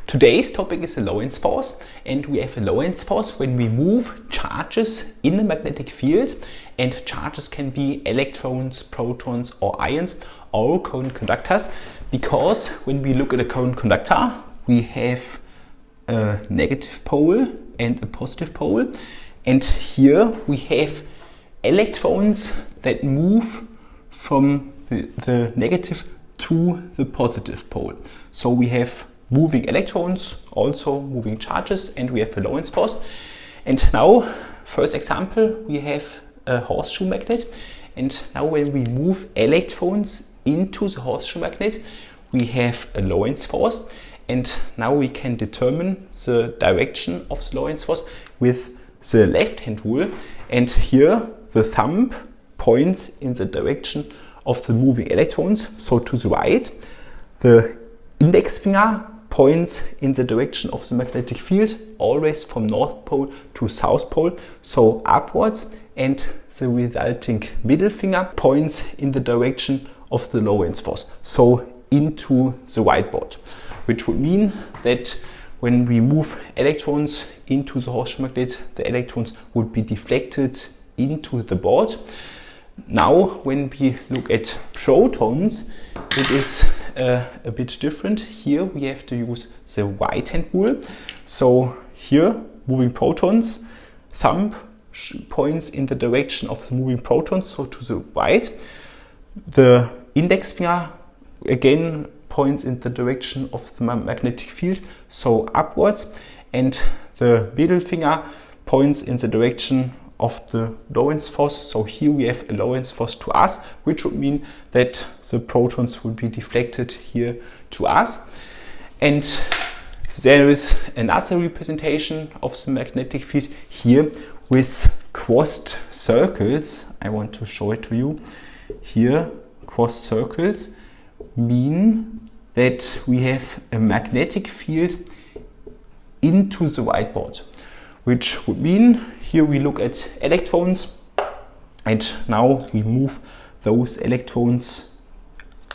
Today's topic is a Lorentz force, and we have a Lorentz force when we move charges in a magnetic field, and charges can be electrons, protons or ions or current conductors, because when we look at a current conductor we have a negative pole and a positive pole, and here we have electrons that move from the negative to the positive pole. So we have moving electrons, also moving charges, and we have a Lorentz force. And now, first example, we have a horseshoe magnet, and now when we move electrons into the horseshoe magnet, we have a Lorentz force, and now we can determine the direction of the Lorentz force with the left hand rule, and here the thumb points in the direction of the moving electrons, so to the right. The index finger points in the direction of the magnetic field, always from North Pole to South Pole, so upwards, and the resulting middle finger points in the direction of the Lorentz force, so into the whiteboard, which would mean that when we move electrons into the horseshoe magnet, the electrons would be deflected into the board. Now, when we look at protons, it is a bit different. Here we have to use the right hand rule. So here, moving protons, thumb points in the direction of the moving protons, so to the right. The index finger again points in the direction of the magnetic field, so upwards, and the middle finger points in the direction of the Lorentz force. So here we have a Lorentz force to us, which would mean that the protons would be deflected here to us. And there is another representation of the magnetic field here with crossed circles. I want to show it to you. Here, crossed circles mean that we have a magnetic field into the whiteboard, which would mean here we look at electrons, and now we move those electrons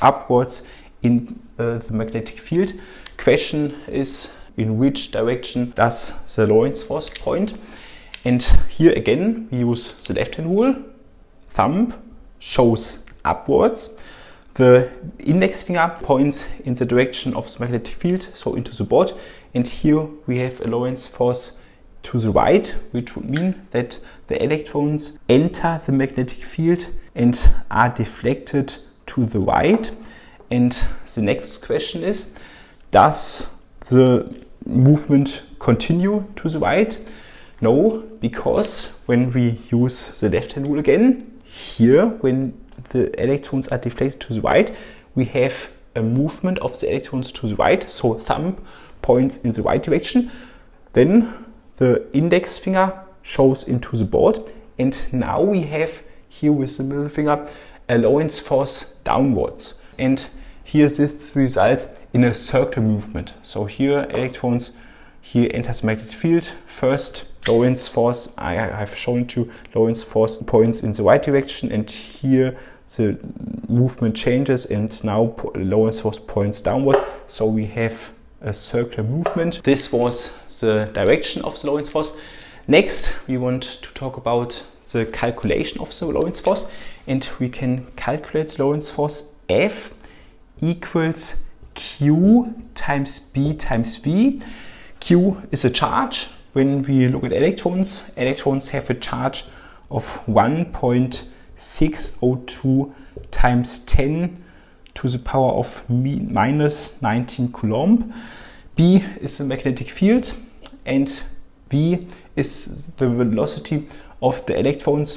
upwards in the magnetic field. Question is, in which direction does the Lorentz force point? And here again we use the left hand rule. Thumb shows upwards. The index finger points in the direction of the magnetic field, so into the board. And here we have a Lorentz force to the right, which would mean that the electrons enter the magnetic field and are deflected to the right. And the next question is, does the movement continue to the right? No, because when we use the left hand rule again, here when the electrons are deflected to the right, we have a movement of the electrons to the right, so thumb points in the right direction. Then the index finger shows into the board, and now we have here with the middle finger a Lorentz force downwards. And here this results in a circular movement. So here electrons here enters magnetic field. First Lorentz force, I have shown to Lorentz force points in the right direction, and here the movement changes and now Lorentz force points downwards. So we have a circular movement. This was the direction of the Lorentz force. Next, we want to talk about the calculation of the Lorentz force, and we can calculate the Lorentz force F equals Q times B times V. Q is a charge. When we look at electrons, electrons have a charge of 1.602 times 10 to the power of minus 19 Coulomb. B is the magnetic field, and V is the velocity of the electrons